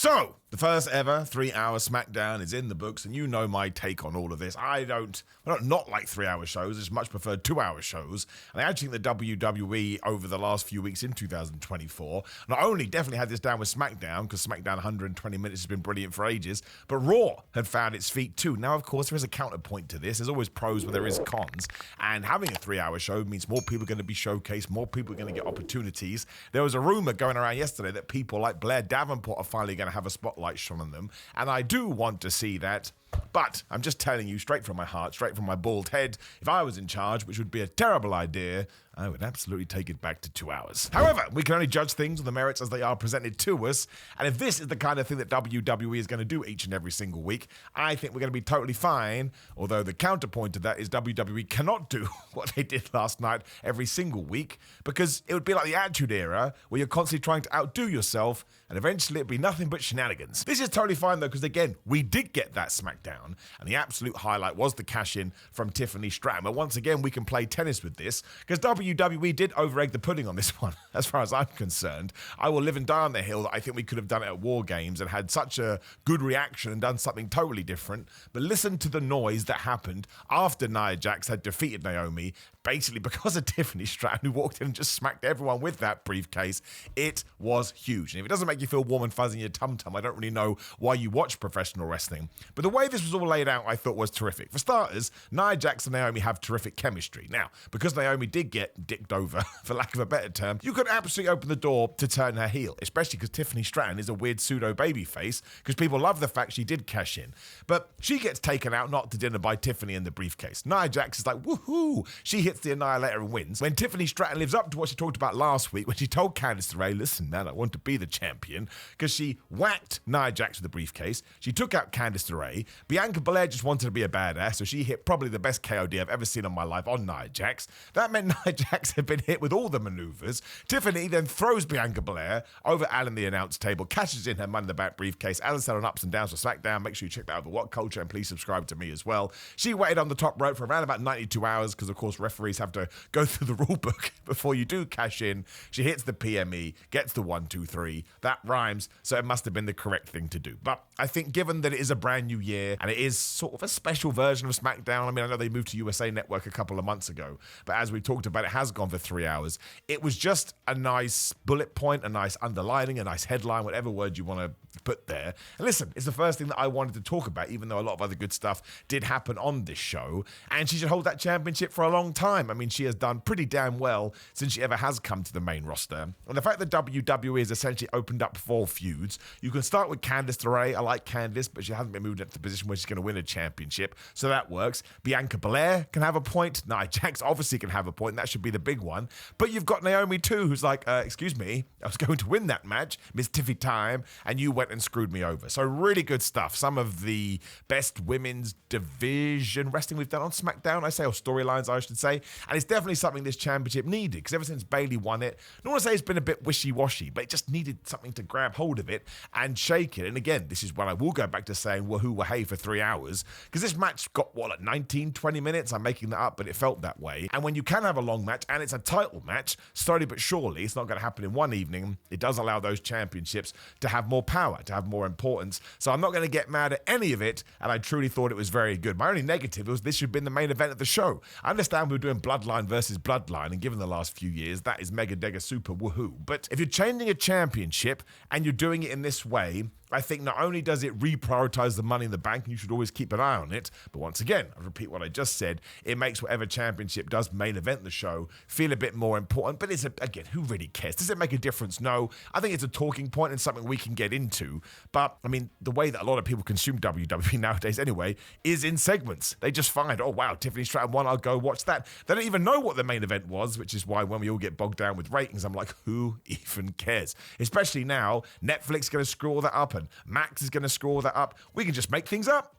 So, the first ever 3-hour SmackDown is in the books, and you know my take on all of this. I don't not like 3-hour shows. I just much prefer 2-hour shows. And I actually think the WWE over the last few weeks in 2024 not only definitely had this down with SmackDown, because SmackDown 120 minutes has been brilliant for ages, but Raw had found its feet too. Now, of course, there is a counterpoint to this. There's always pros where there is cons. And having a 3-hour show means more people are going to be showcased, more people are going to get opportunities. There was a rumor going around yesterday that people like Blair Davenport are finally going to have a spotlight shone on them, and I do want to see that. But I'm just telling you straight from my heart, straight from my bald head, if I was in charge, which would be a terrible idea, I would absolutely take it back to 2 hours. However, we can only judge things on the merits as they are presented to us, and if this is the kind of thing that WWE is going to do each and every single week, I think we're going to be totally fine, although the counterpoint to that is WWE cannot do what they did last night every single week, because it would be like the Attitude Era, where you're constantly trying to outdo yourself, and eventually it'd be nothing but shenanigans. This is totally fine though, because again, we did get that SmackDown, and the absolute highlight was the cash-in from Tiffany Stratton. But once again, we can play tennis with this, because WWE did over-egg the pudding on this one, as far as I'm concerned. I will live and die on the hill that I think we could have done it at War Games and had such a good reaction and done something totally different. But listen to the noise that happened after Nia Jax had defeated Naomi, basically because of Tiffany Stratton, who walked in and just smacked everyone with that briefcase. It was huge. And if it doesn't make you feel warm and fuzzy in your tum-tum, I don't really know why you watch professional wrestling. But the way this was all laid out, I thought was terrific. For starters, Nia Jax and Naomi have terrific chemistry. Now, because Naomi did get dicked over, for lack of a better term, you could absolutely open the door to turn her heel, especially because Tiffany Stratton is a weird pseudo babyface, because people love the fact she did cash in. But she gets taken out not to dinner by Tiffany in the briefcase. Nia Jax is like, woohoo! She hits the Annihilator and wins. When Tiffany Stratton lives up to what she talked about last week, when she told Candice LeRae, listen, man, I want to be the champion, because she whacked Nia Jax with the briefcase. She took out Candice LeRae. Bianca Belair just wanted to be a badass, so she hit probably the best KOD I've ever seen in my life on Nia Jax. That meant Nia Jax had been hit with all the maneuvers. Tiffany then throws Bianca Belair over Alan the announce table, cashes in her Money in the Bank briefcase. Alan said on Ups and Downs for SmackDown. Make sure you check that over What Culture, and please subscribe to me as well. She waited on the top rope for around about 92 hours, because of course referees have to go through the rule book before you do cash in. She hits the PME, gets the 1, 2, 3. That rhymes, so it must have been the correct thing to do. But I think given that it is a brand new year, and it is sort of a special version of SmackDown, I mean, I know they moved to USA Network a couple of months ago, but as we talked about, it has gone for 3 hours. It was just a nice bullet point, a nice underlining, a nice headline, whatever word you want to put there. And listen, it's the first thing that I wanted to talk about, even though a lot of other good stuff did happen on this show, and she should hold that championship for a long time. I mean, she has done pretty damn well since she ever has come to the main roster. And the fact that WWE has essentially opened up 4 feuds, you can start with Candice LeRae. I like Candice, but she hasn't been moved into the position where she's going to win a championship, so that works. Bianca Belair can have a point. Nia Jax obviously can have a point. That should be the big one. But you've got Naomi too, who's like, excuse me, I was going to win that match, Miss Tiffy time, and you went and screwed me over. So really good stuff. Some of the best women's division wrestling we've done on SmackDown, I say, or storylines, I should say. And it's definitely something this championship needed, because ever since Bayley won it, I don't want to say it's been a bit wishy-washy, but it just needed something to grab hold of it and shake it. And again, this is when I will go back to saying wahoo wahey for 3 hours, because this match got, what, like 19, 20 minutes? I'm making that up, but it felt that way. And when you can have a long match, and it's a title match, slowly but surely, it's not going to happen in one evening. It does allow those championships to have more power, to have more importance. So I'm not going to get mad at any of it, and I truly thought it was very good. My only negative was this should have been the main event of the show. I understand we were doing Bloodline versus Bloodline, and given the last few years, that is mega dega super woohoo. But if you're changing a championship and you're doing it in this way, I think not only does it reprioritize the Money in the Bank, and you should always keep an eye on it, but once again, I repeat what I just said, it makes whatever championship does main event the show feel a bit more important. But it's, again, who really cares? Does it make a difference? No. I think it's a talking point and something we can get into. But, I mean, the way that a lot of people consume WWE nowadays anyway is in segments. They just find, oh, wow, Tiffany Stratton won, I'll go watch that. They don't even know what the main event was, which is why when we all get bogged down with ratings, I'm like, who even cares? Especially now, Netflix is going to screw all that up, and Max is going to screw all that up. We can just make things up.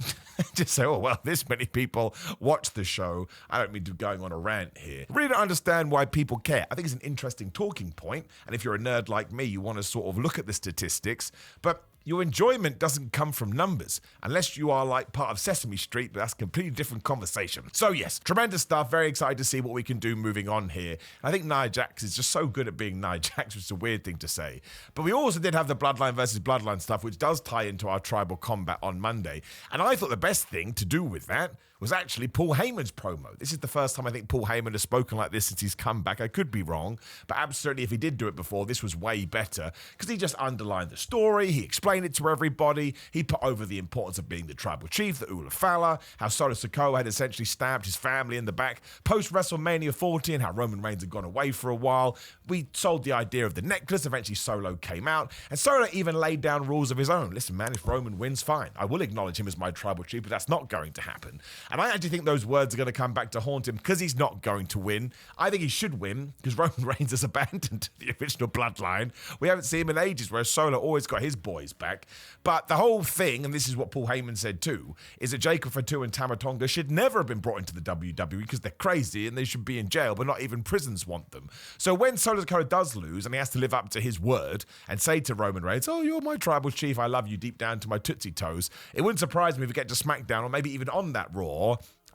Just say, oh, well, this many people watch the show. I don't mean to be going on a rant here. I really don't understand why people care. I think it's an interesting talking point, and if you're a nerd like me, you want to sort of look at the statistics, but your enjoyment doesn't come from numbers, unless you are like part of Sesame Street, but that's a completely different conversation. So yes, tremendous stuff. Very excited to see what we can do moving on here. I think Nia Jax is just so good at being Nia Jax, which is a weird thing to say. But we also did have the Bloodline versus Bloodline stuff, which does tie into our tribal combat on Monday. And I thought the best thing to do with that was actually Paul Heyman's promo. This is the first time I think Paul Heyman has spoken like this since he's come back. I could be wrong, but absolutely if he did do it before, this was way better because he just underlined the story, he explained it to everybody, he put over the importance of being the tribal chief, the Ula Fala, how Solo Sikoa had essentially stabbed his family in the back post-WrestleMania 40 and how Roman Reigns had gone away for a while. We sold the idea of the necklace, eventually Solo came out, and Solo even laid down rules of his own. Listen, man, if Roman wins, fine. I will acknowledge him as my tribal chief, but that's not going to happen. And I actually think those words are going to come back to haunt him because he's not going to win. I think he should win because Roman Reigns has abandoned the original bloodline. We haven't seen him in ages, whereas Solo always got his boys back. But the whole thing, and this is what Paul Heyman said too, is that Jacob Fatu and Tama Tonga should never have been brought into the WWE because they're crazy and they should be in jail, but not even prisons want them. So when Solo Sikoa does lose and he has to live up to his word and say to Roman Reigns, oh, you're my tribal chief, I love you deep down to my tootsie toes, it wouldn't surprise me if we get to SmackDown or maybe even on that Raw,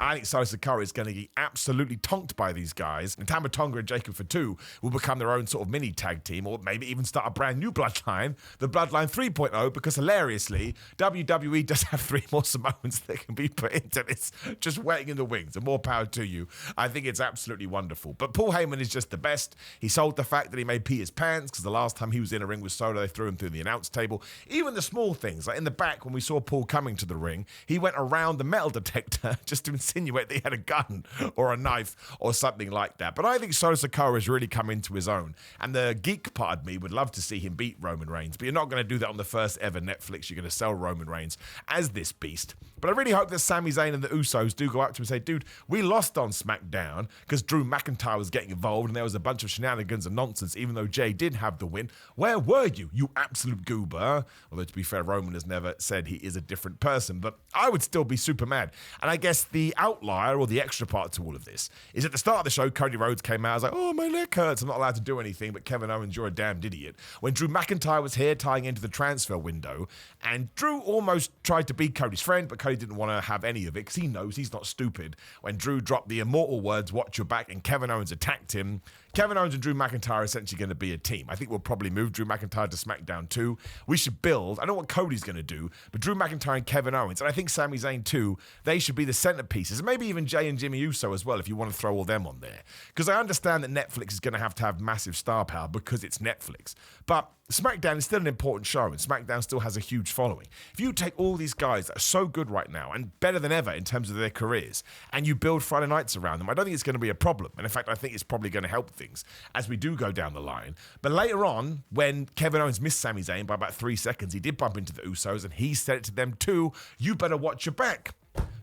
I think Solo Sikoa is going to get absolutely tonked by these guys, and Tama Tonga and Jacob Fatu will become their own sort of mini tag team, or maybe even start a brand new bloodline, the Bloodline 3.0, because hilariously, WWE does have 3 more Samoans that can be put into this, just waiting in the wings, and more power to you. I think it's absolutely wonderful. But Paul Heyman is just the best. He sold the fact that he made pee his pants, because the last time he was in a ring with Solo, they threw him through the announce table. Even the small things, like in the back, when we saw Paul coming to the ring, he went around the metal detector just to insinuate that he had a gun or a knife or something like that. But I think Solo Sikoa has really come into his own. And the geek part of me would love to see him beat Roman Reigns, but you're not going to do that on the first ever Netflix. You're going to sell Roman Reigns as this beast. But I really hope that Sami Zayn and the Usos do go up to him and say, dude, we lost on SmackDown because Drew McIntyre was getting involved and there was a bunch of shenanigans and nonsense, even though Jay did have the win. Where were you, you absolute goober? Although, to be fair, Roman has never said he is a different person, but I would still be super mad. And I guess the outlier or the extra part to all of this is at the start of the show, Cody Rhodes came out, I was like, oh, my leg hurts, I'm not allowed to do anything, but Kevin Owens, you're a damned idiot. When Drew McIntyre was here tying into the transfer window, and Drew almost tried to be Cody's friend, but Cody didn't want to have any of it because he knows he's not stupid. When Drew dropped the immortal words, watch your back, and Kevin Owens attacked him, Kevin Owens and Drew McIntyre are essentially going to be a team. I think we'll probably move Drew McIntyre to SmackDown too. We should build, I don't know what Cody's going to do, but Drew McIntyre and Kevin Owens, and I think Sami Zayn too, they should be the centerpieces, and maybe even Jay and Jimmy Uso as well if you want to throw all them on there. Because I understand that Netflix is going to have massive star power because it's Netflix. But SmackDown is still an important show, and SmackDown still has a huge following. If you take all these guys that are so good right now and better than ever in terms of their careers, and you build Friday nights around them, I don't think it's going to be a problem. And in fact, I think it's probably going to help things as we do go down the line. But later on, when Kevin Owens missed Sami Zayn by about 3 seconds, he did bump into the Usos, and he said it to them too, you better watch your back.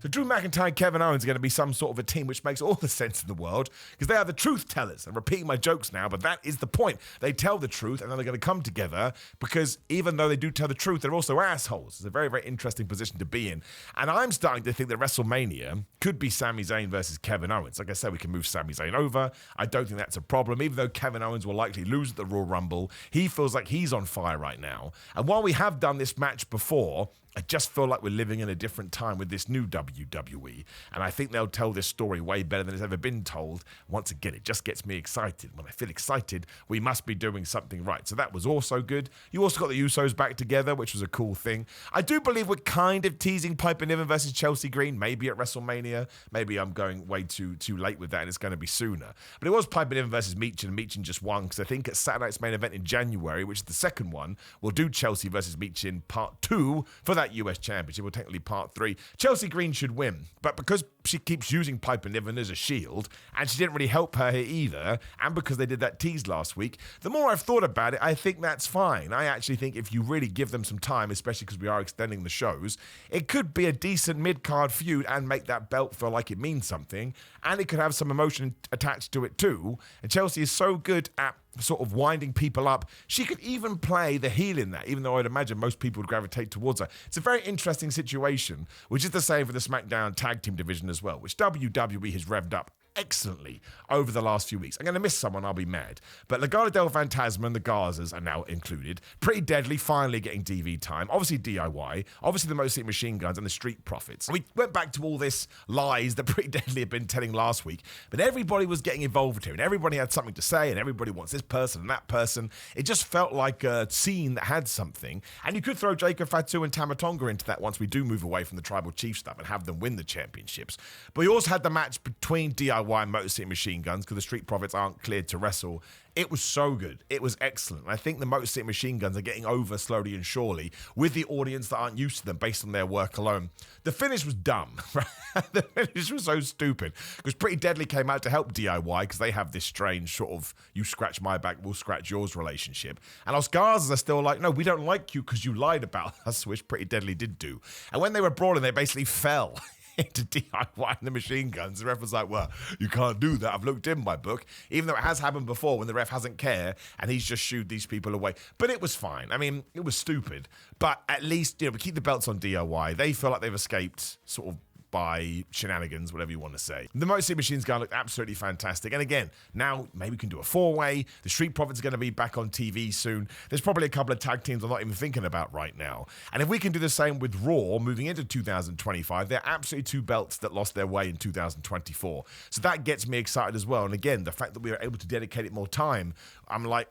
So Drew McIntyre and Kevin Owens are going to be some sort of a team, which makes all the sense in the world because they are the truth tellers. I'm repeating my jokes now, but that is the point. They tell the truth and then they're going to come together because even though they do tell the truth, they're also assholes. It's a very, very interesting position to be in. And I'm starting to think that WrestleMania could be Sami Zayn versus Kevin Owens. Like I said, we can move Sami Zayn over. I don't think that's a problem. Even though Kevin Owens will likely lose at the Royal Rumble, he feels like he's on fire right now. And while we have done this match before, I just feel like we're living in a different time with this new WWE. And I think they'll tell this story way better than it's ever been told. Once again, it just gets me excited. When I feel excited, we must be doing something right. So that was also good. You also got the Usos back together, which was a cool thing. I do believe we're kind of teasing Piper Niven versus Chelsea Green, maybe at WrestleMania. Maybe I'm going way too late with that and it's going to be sooner. But it was Piper Niven versus Meechin, and Meechin just won because I think at Saturday Night's main event in January, which is the second one, we'll do Chelsea versus Meechin part 2 for that US Championship, or technically part 3. Chelsea Green should win, but because she keeps using Piper Niven as a shield, and she didn't really help her here either, and because they did that tease last week, the more I've thought about it, I think that's fine. I actually think if you really give them some time, especially because we are extending the shows, it could be a decent mid-card feud and make that belt feel like it means something, and it could have some emotion attached to it too, and Chelsea is so good at sort of winding people up. She could even play the heel in that, even though I'd imagine most people would gravitate towards her. It's a very interesting situation, which is the same for the SmackDown tag team division as well, which WWE has revved up excellently over the last few weeks. I'm going to miss someone, I'll be mad. But Legado del Fantasma and the Gazas are now included. Pretty Deadly finally getting DV time. Obviously DIY. Obviously the Motor City Machine Guns and the Street Profits. We went back to all this lies that Pretty Deadly had been telling last week, but everybody was getting involved here and everybody had something to say and everybody wants this person and that person. It just felt like a scene that had something. And you could throw Jacob Fatu and Tamatonga into that once we do move away from the Tribal Chief stuff and have them win the championships. But we also had the match between DIY and Motor City Machine Guns because the Street Profits aren't cleared to wrestle. It was so good. It was excellent. I think the Motor City Machine Guns are getting over slowly and surely with the audience that aren't used to them based on their work alone. The finish was dumb. Right? The finish was so stupid because Pretty Deadly came out to help DIY because they have this strange sort of you scratch my back, we'll scratch yours relationship. And Los Garzas are still like, no, we don't like you because you lied about us, which Pretty Deadly did do. And when they were brawling, they basically fell into DIY and the Machine Guns. The ref was like, well, you can't do that. I've looked in my book, even though it has happened before when the ref hasn't cared and he's just shooed these people away. But it was fine. I mean, it was stupid. But at least, we keep the belts on DIY. They feel like they've escaped sort of by shenanigans, whatever you want to say. The Motor City Machines Gun looked absolutely fantastic. And again, now maybe we can do a four-way. The Street Profits are going to be back on TV soon. There's probably a couple of tag teams I'm not even thinking about right now. And if we can do the same with Raw moving into 2025, they're absolutely two belts that lost their way in 2024. So that gets me excited as well. And again, the fact that we are able to dedicate it more time, I'm like,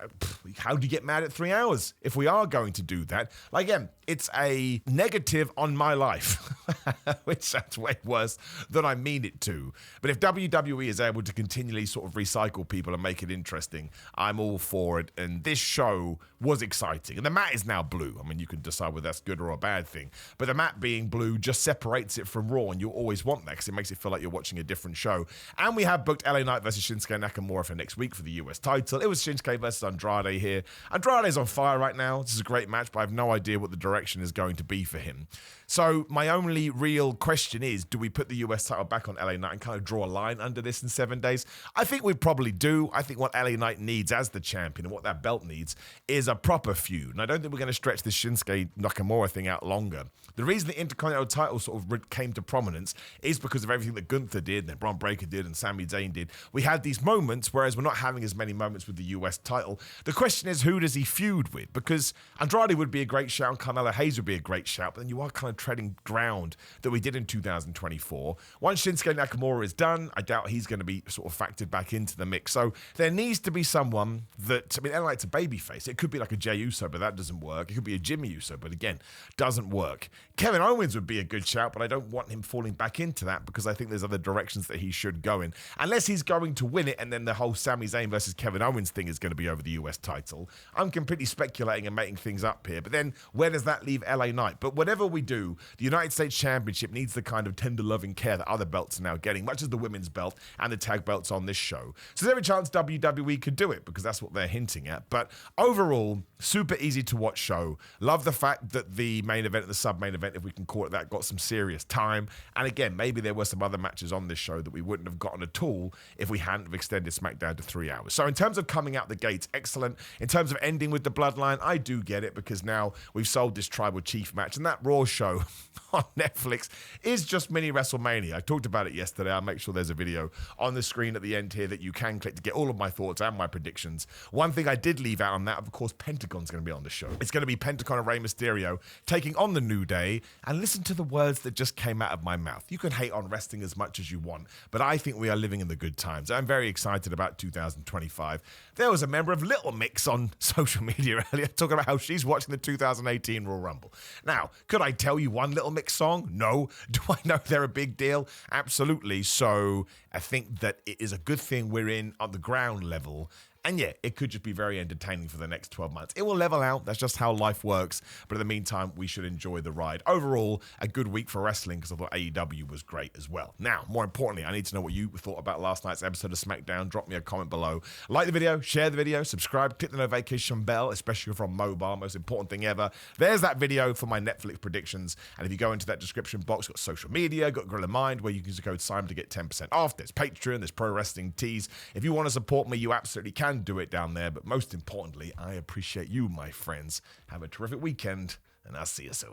how do you get mad at 3 hours if we are going to do that? Like, again, it's a negative on my life, which sounds way worse than I mean it to. But if WWE is able to continually sort of recycle people and make it interesting, I'm all for it. And this show was exciting. And the mat is now blue. I mean, you can decide whether that's good or a bad thing. But the mat being blue just separates it from Raw, and you always want that because it makes it feel like you're watching a different show. And we have booked LA Knight versus Shinsuke Nakamura for next week for the US title. It was Shinsuke versus Andrade here. Andrade's on fire right now. This is a great match, but I have no idea what the direction is going to be for him. So my only real question is, do we put the US title back on LA Knight and kind of draw a line under this in 7 days? I think we probably do. I think what LA Knight needs as the champion and what that belt needs is a proper feud. And I don't think we're going to stretch this Shinsuke Nakamura thing out longer. The reason the Intercontinental title sort of came to prominence is because of everything that Gunther did, and Braun Breaker did, and Sami Zayn did. We had these moments, whereas we're not having as many moments with the US title. The question is, who does he feud with? Because Andrade would be a great shout, and Carmelo Hayes would be a great shout, but then you are kind of treading ground that we did in 2024. Once Shinsuke Nakamura is done, I doubt he's going to be sort of factored back into the mix. So there needs to be someone that, I mean, LA Knight's a babyface. It could be like a Jey Uso, but that doesn't work. It could be a Jimmy Uso, but again, doesn't work. Kevin Owens would be a good shout, but I don't want him falling back into that because I think there's other directions that he should go in. Unless he's going to win it and then the whole Sami Zayn versus Kevin Owens thing is going to be over the US title. I'm completely speculating and making things up here, but then where does that leave LA Knight? But whatever we do, the United States Championship needs the kind of tender loving care that other belts are now getting, much as the women's belt and the tag belts on this show. So there's every chance WWE could do it because that's what they're hinting at. But overall, super easy to watch show. Love the fact that the main event and the sub-main event, if we can call it that, got some serious time. And again, maybe there were some other matches on this show that we wouldn't have gotten at all if we hadn't have extended SmackDown to 3 hours. So in terms of coming out the gates, excellent. In terms of ending with the bloodline, I do get it because now we've sold this Tribal Chief match, and that Raw show on Netflix is just mini WrestleMania. I talked about it yesterday. I'll make sure there's a video on the screen at the end here that you can click to get all of my thoughts and my predictions. One thing I did leave out on that, of course, Pentagon's going to be on the show. It's going to be Pentagon and Rey Mysterio taking on the New Day, and listen to the words that just came out of my mouth. You can hate on wrestling as much as you want, but I think we are living in the good times. I'm very excited about 2025. There was a member of Little Mix on social media earlier talking about how she's watching the 2018 Royal Rumble. Now, could I tell you one Little Mix song? No. Do I know they're a big deal? Absolutely. So I think that it is a good thing we're in on the ground level. And yeah, it could just be very entertaining for the next 12 months. It will level out. That's just how life works. But in the meantime, we should enjoy the ride. Overall, a good week for wrestling because I thought AEW was great as well. Now, more importantly, I need to know what you thought about last night's episode of SmackDown. Drop me a comment below. Like the video, share the video, subscribe, click the notification bell, especially if you're from mobile. Most important thing ever. There's that video for my Netflix predictions. And if you go into that description box, got social media, got Gorilla Mind, where you can use the code Simon to get 10% off. There's Patreon, there's Pro Wrestling Tees. If you want to support me, you absolutely can do it down there, but most importantly, I appreciate you, my friends. Have a terrific weekend, and I'll see you soon.